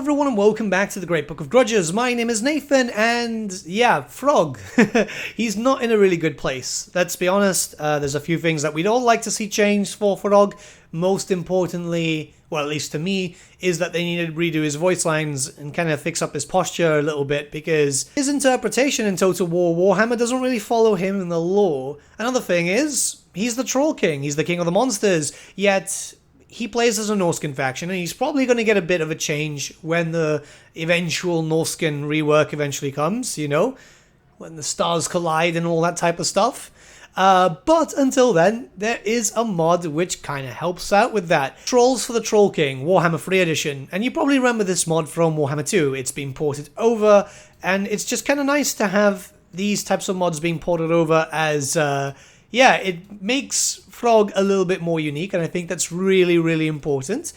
everyone and welcome back to the Great Book of Grudges. My name is Nathan and yeah, Throgg. He's not in a really good place. Let's be honest, there's a few things that we'd all like to see changed for Throgg. Most importantly, well at least to me, is that they needed to redo his voice lines and kind of fix up his posture a little bit because his interpretation in Total War Warhammer doesn't really follow him in the lore. Another thing is, he's the Troll King, he's the king of the monsters, yet he plays as a Norscan faction, and he's probably going to get a bit of a change when the eventual Norscan rework eventually comes, you know? When the stars collide and all that type of stuff. But until then, there is a mod which kind of helps out with that. Trolls for the Troll King, Warhammer 3 Edition. And you probably remember this mod from Warhammer 2. It's been ported over, and it's just kind of nice to have these types of mods being ported over as... yeah, it makes Throgg a little bit more unique, and I think that's really, really important.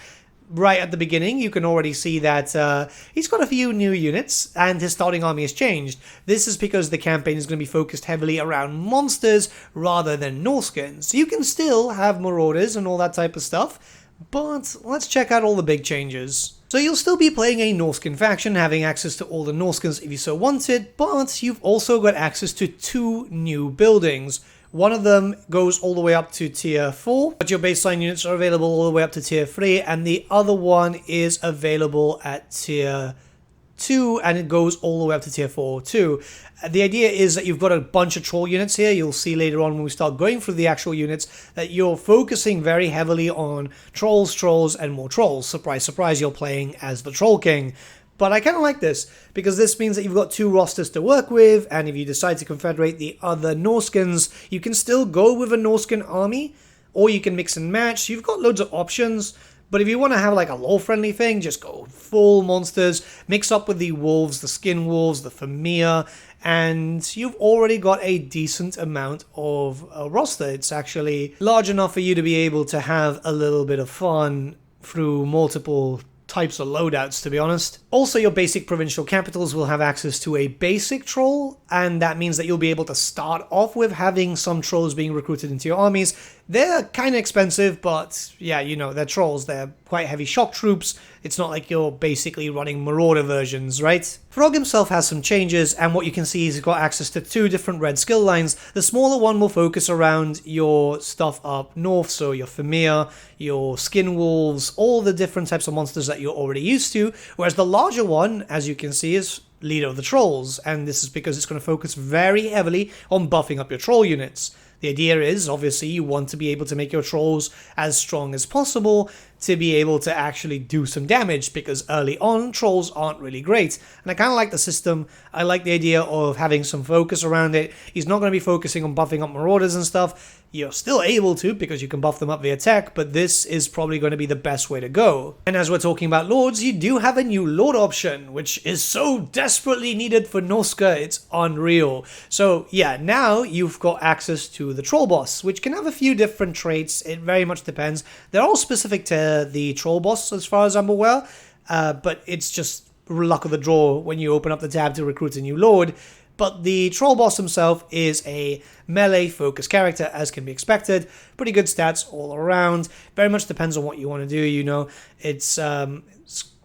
Right at the beginning, you can already see that he's got a few new units, and his starting army has changed. This is because the campaign is going to be focused heavily around monsters rather than Norskins. You can still have marauders and all that type of stuff, but let's check out all the big changes. So you'll still be playing a Norscan faction, having access to all the Norskins if you so wanted, but you've also got access to 2 new buildings. One of them goes all the way up to tier 4, but your baseline units are available all the way up to tier 3, and the other one is available at tier 2, and it goes all the way up to tier 4 too. The idea is that you've got a bunch of troll units here. You'll see later on when we start going through the actual units that you're focusing very heavily on trolls, and more trolls. Surprise, surprise, you're playing as the Troll King. But I kind of like this, because this means that you've got 2 rosters to work with, and if you decide to confederate the other Norskins, you can still go with a Norscan army, or you can mix and match. You've got loads of options, but if you want to have like a lore-friendly thing, just go full monsters, mix up with the wolves, the skin wolves, the Famir, and you've already got a decent amount of a roster. It's actually large enough for you to be able to have a little bit of fun through multiple types of loadouts, to be honest. Also, your basic provincial capitals will have access to a basic troll, and that means that you'll be able to start off with having some trolls being recruited into your armies. They're kind of expensive, but yeah, you know, they're trolls. They're quite heavy shock troops. It's not like you're basically running marauder versions, right? Throgg himself has some changes, and what you can see is he's got access to 2 different red skill lines. The smaller one will focus around your stuff up north, so your Famir, your skin wolves, all the different types of monsters that you're already used to, whereas the larger one, as you can see, is Leader of the Trolls, and this is because it's going to focus very heavily on buffing up your troll units. The idea is, obviously, you want to be able to make your trolls as strong as possible to be able to actually do some damage, because early on, trolls aren't really great. And I kind of like the system. I like the idea of having some focus around it. He's not going to be focusing on buffing up marauders and stuff. You're still able to, because you can buff them up via tech, but this is probably going to be the best way to go. And as we're talking about lords, you do have a new lord option, which is so desperately needed for Norsca, it's unreal. So yeah, now you've got access to the troll boss, which can have a few different traits. It very much depends. They're all specific to the troll boss, as far as I'm aware, but it's just luck of the draw when you open up the tab to recruit a new lord. But the troll boss himself is a melee-focused character, as can be expected. Pretty good stats all around. Very much depends on what you want to do, you know. It's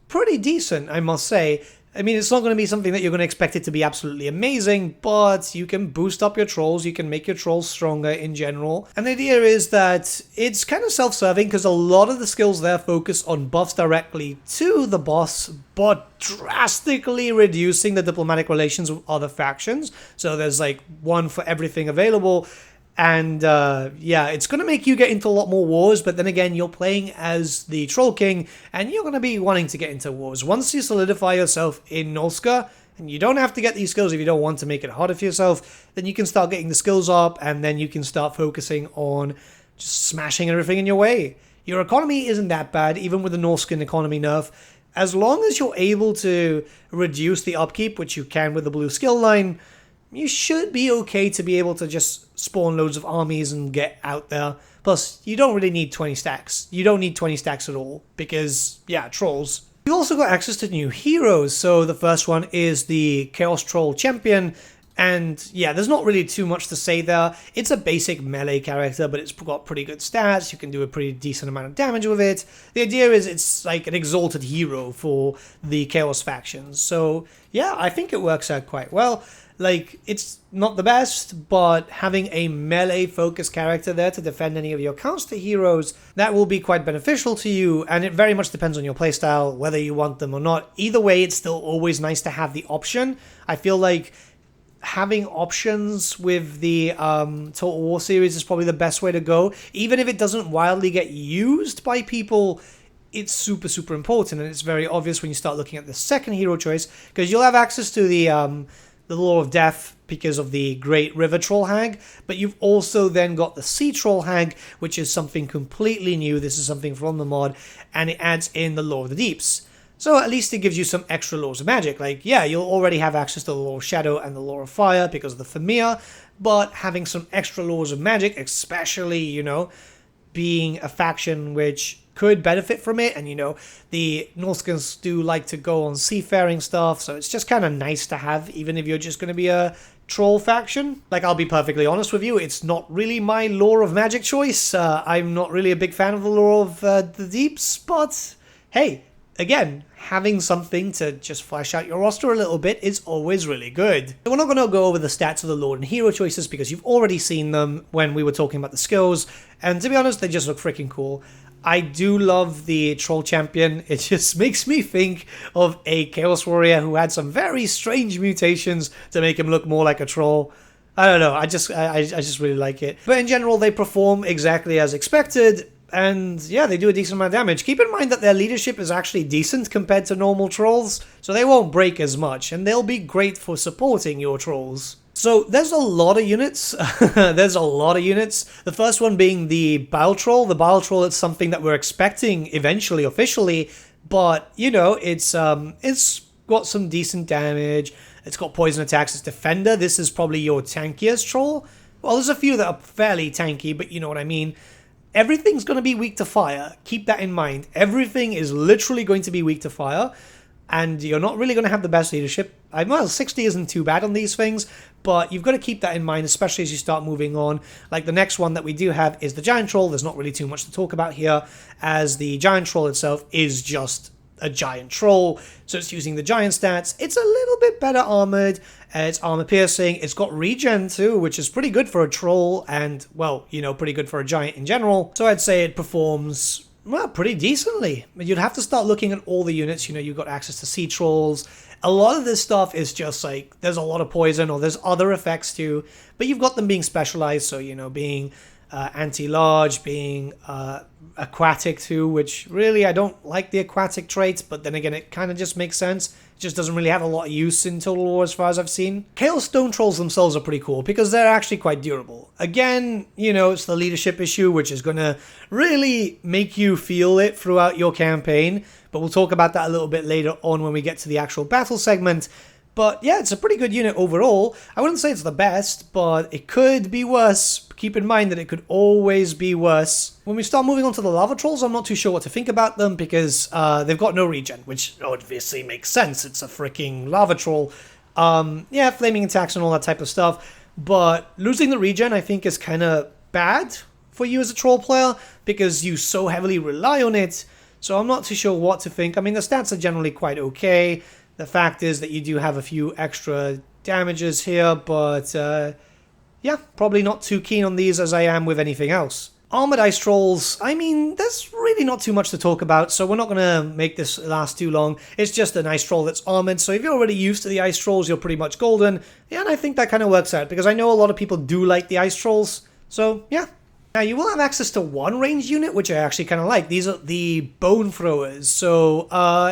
pretty decent, I must say. I mean, it's not going to be something that you're going to expect it to be absolutely amazing, but you can boost up your trolls, you can make your trolls stronger in general. And the idea is that it's kind of self-serving, because a lot of the skills there focus on buffs directly to the boss, but drastically reducing the diplomatic relations with other factions. So there's like one for everything available. And yeah, it's going to make you get into a lot more wars, but then again, you're playing as the Troll King, and you're going to be wanting to get into wars. Once you solidify yourself in Norsca, and you don't have to get these skills if you don't want to make it harder for yourself, then you can start getting the skills up, and then you can start focusing on just smashing everything in your way. Your economy isn't that bad, even with the Norscan economy nerf. As long as you're able to reduce the upkeep, which you can with the blue skill line, you should be okay to be able to just spawn loads of armies and get out there. Plus, you don't really need 20 stacks. You don't need 20 stacks at all, because, yeah, trolls. You've also got access to new heroes. So the first one is the Chaos Troll Champion. And yeah, there's not really too much to say there. It's a basic melee character, but it's got pretty good stats. You can do a pretty decent amount of damage with it. The idea is it's like an exalted hero for the Chaos factions. So yeah, I think it works out quite well. Like, it's not the best, but having a melee-focused character there to defend any of your counter heroes, that will be quite beneficial to you, and it very much depends on your playstyle, whether you want them or not. Either way, it's still always nice to have the option. I feel like having options with the Total War series is probably the best way to go. Even if it doesn't wildly get used by people, it's super, super important, and it's very obvious when you start looking at the second hero choice, because you'll have access to the Law of Death because of the Great River Troll Hag, but you've also then got the Sea Troll Hag, which is something completely new. This is something from the mod, and it adds in the Law of the Deeps. So at least it gives you some extra laws of magic. Like, yeah, you'll already have access to the Law of Shadow and the Law of Fire because of the Familiar, but having some extra laws of magic, especially, you know, being a faction which could benefit from it, and you know, the Northskins do like to go on seafaring stuff, so it's just kind of nice to have, even if you're just going to be a troll faction. Like, I'll be perfectly honest with you, it's not really my lore of magic choice. I'm not really a big fan of the lore of the Deeps, but hey, again, having something to just flesh out your roster a little bit is always really good. So we're not going to go over the stats of the Lord and Hero choices because you've already seen them when we were talking about the skills, and to be honest, they just look freaking cool. I do love the Troll Champion. It just makes me think of a Chaos Warrior who had some very strange mutations to make him look more like a troll. I don't know, I just really like it. But in general, they perform exactly as expected, and yeah, they do a decent amount of damage. Keep in mind that their leadership is actually decent compared to normal trolls, so they won't break as much, and they'll be great for supporting your trolls. So there's a lot of units. There's a lot of units. The first one being the Bile Troll. The Bile Troll is something that we're expecting eventually, officially, but you know, it's got some decent damage. It's got poison attacks. It's Defender. This is probably your tankiest troll. Well, there's a few that are fairly tanky, but you know what I mean. Everything's going to be weak to fire. Keep that in mind. Everything is literally going to be weak to fire, and you're not really going to have the best leadership. Well, 60 isn't too bad on these things, but you've got to keep that in mind, especially as you start moving on. Like, the next one that we do have is the Giant Troll. There's not really too much to talk about here, as the Giant Troll itself is just a giant troll, so it's using the giant stats. It's a little bit better armored, it's armor piercing, it's got regen too, which is pretty good for a troll, and, well, you know, pretty good for a giant in general. So I'd say it performs, well, pretty decently. You'd have to start looking at all the units. You know, you've got access to sea trolls. A lot of this stuff is just like, there's a lot of poison, or there's other effects too, but you've got them being specialized, so, you know, being anti-large, being aquatic too, which really I don't like the aquatic traits, but then again, it kind of just makes sense. It just doesn't really have a lot of use in Total War as far as I've seen. Chaos Stone Trolls themselves are pretty cool because they're actually quite durable. Again, you know, it's the leadership issue, which is going to really make you feel it throughout your campaign, but we'll talk about that a little bit later on when we get to the actual battle segment. But yeah, it's a pretty good unit overall. I wouldn't say it's the best, but it could be worse. Keep in mind that it could always be worse. When we start moving on to the Lava Trolls, I'm not too sure what to think about them because they've got no regen, which obviously makes sense. It's a freaking Lava Troll. Yeah, flaming attacks and all that type of stuff. But losing the regen, I think, is kind of bad for you as a troll player because you so heavily rely on it. So I'm not too sure what to think. I mean, the stats are generally quite okay. The fact is that you do have a few extra damages here, but yeah, probably not too keen on these as I am with anything else. Armored Ice Trolls, I mean, there's really not too much to talk about, so we're not going to make this last too long. It's just an Ice Troll that's armored, so if you're already used to the Ice Trolls, you're pretty much golden. Yeah, and I think that kind of works out, because I know a lot of people do like the Ice Trolls, so yeah. Now, you will have access to one ranged unit, which I actually kind of like. These are the Bone Throwers. So,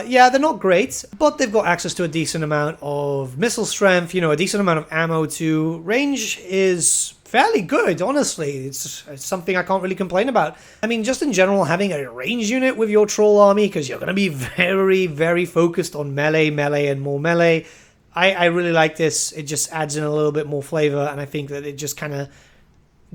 yeah, they're not great, but they've got access to a decent amount of missile strength, you know, a decent amount of ammo too. Range is fairly good, honestly. It's something I can't really complain about. I mean, just in general, having a ranged unit with your troll army, because you're going to be very, very focused on melee, and more melee. I really like this. It just adds in a little bit more flavor, and I think that it just kind of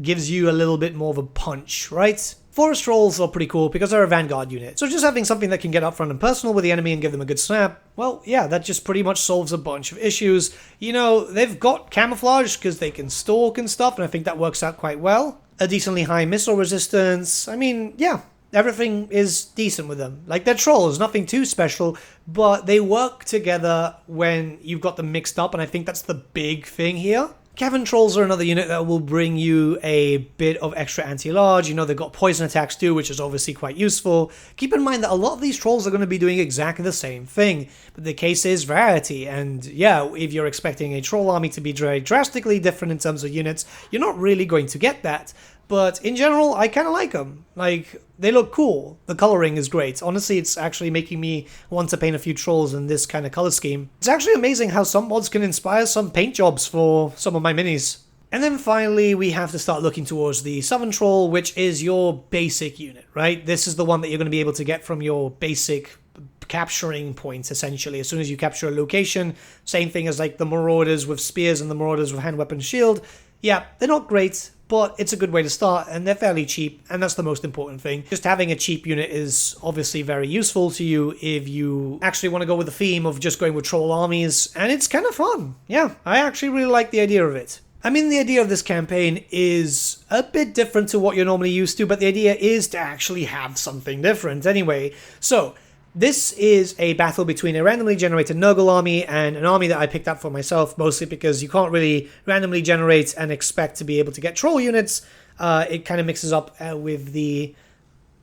gives you a little bit more of a punch, right? Forest Trolls are pretty cool because they're a vanguard unit, so just having something that can get up front and personal with the enemy and give them a good snap, well, yeah, that just pretty much solves a bunch of issues. You know, they've got camouflage because they can stalk and stuff, and I think that works out quite well. A decently high missile resistance, I mean, yeah, everything is decent with them. Like, they're trolls, nothing too special, but they work together when you've got them mixed up, and I think that's the big thing here. Cavern Trolls are another unit that will bring you a bit of extra anti-large. You know, they've got poison attacks too, which is obviously quite useful. Keep in mind that a lot of these trolls are going to be doing exactly the same thing, but the case is variety, and yeah, if you're expecting a troll army to be very drastically different in terms of units, you're not really going to get that. But in general, I kind of like them. Like, they look cool. The coloring is great. Honestly, it's actually making me want to paint a few trolls in this kind of color scheme. It's actually amazing how some mods can inspire some paint jobs for some of my minis. And then finally, we have to start looking towards the Southern Troll, which is your basic unit, right? This is the one that you're going to be able to get from your basic capturing points, essentially. As soon as you capture a location, same thing as like the Marauders with spears and the Marauders with hand weapon shield. Yeah, they're not great, but it's a good way to start, and they're fairly cheap, and that's the most important thing. Just having a cheap unit is obviously very useful to you if you actually want to go with the theme of just going with troll armies, and it's kind of fun. Yeah, I actually really like the idea of it. I mean, the idea of this campaign is a bit different to what you're normally used to, but the idea is to actually have something different anyway. So, this is a battle between a randomly generated Nurgle army and an army that I picked up for myself, mostly because you can't really randomly generate and expect to be able to get troll units. It kind of mixes up with the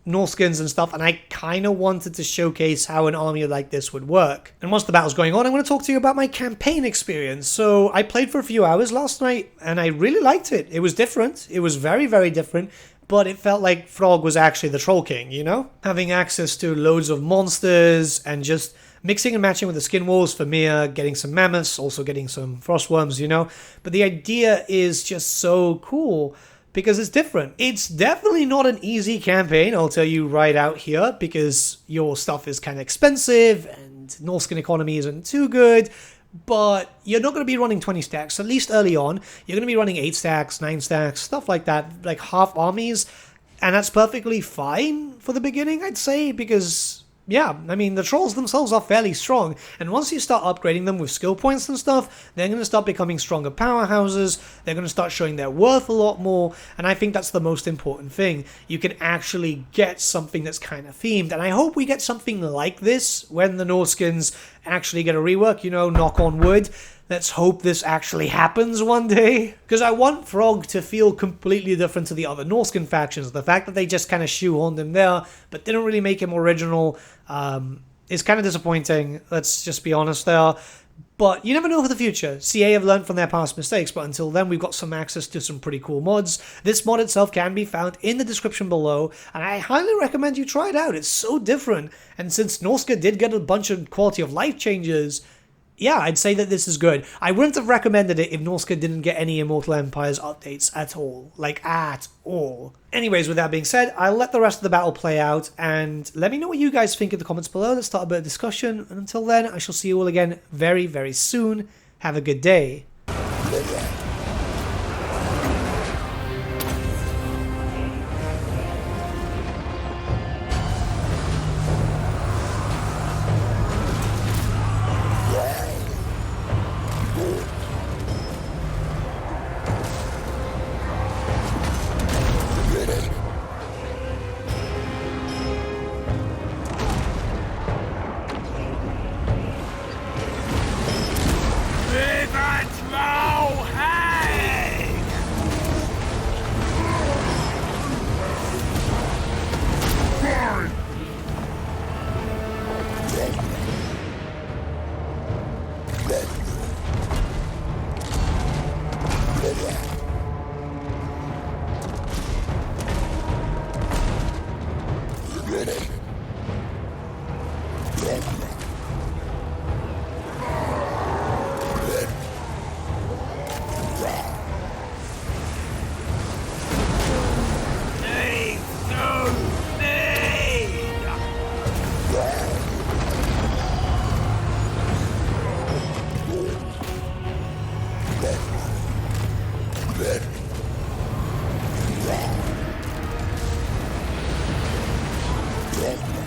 Norskins and stuff, and I kind of wanted to showcase how an army like this would work. And once the battle's going on, I'm going to talk to you about my campaign experience. So I played for a few hours last night, and I really liked it. It was different. It was very, very different. But it felt like Throgg was actually the Troll King, you know? Having access to loads of monsters and just mixing and matching with the skin wolves for Mir, getting some mammoths, also getting some frostworms, you know? But the idea is just so cool because it's different. It's definitely not an easy campaign, I'll tell you right out here, because your stuff is kind of expensive and Norskin economy isn't too good. But you're not going to be running 20 stacks, at least early on. You're going to be running 8 stacks, 9 stacks, stuff like that, like half armies. And that's perfectly fine for the beginning, I'd say, because, yeah, I mean, the trolls themselves are fairly strong. And once you start upgrading them with skill points and stuff, they're going to start becoming stronger powerhouses. They're going to start showing their worth a lot more. And I think that's the most important thing. You can actually get something that's kind of themed. And I hope we get something like this when the Norskins actually get a rework, you know, knock on wood. Let's hope this actually happens one day. Because I want Throgg to feel completely different to the other Norskin factions. The fact that they just kind of shoehorned him there, but didn't really make him original, is kind of disappointing. Let's just be honest there. But you never know for the future. CA have learned from their past mistakes, but until then we've got some access to some pretty cool mods. This mod itself can be found in the description below, and I highly recommend you try it out. It's so different, and since Norska did get a bunch of quality of life changes, yeah, I'd say that this is good. I wouldn't have recommended it if Norska didn't get any Immortal Empires updates at all. Like, at all. Anyways, with that being said, I'll let the rest of the battle play out, and let me know what you guys think in the comments below. Let's start a bit of discussion, and until then, I shall see you all again very, very soon. Have a good day. Okay,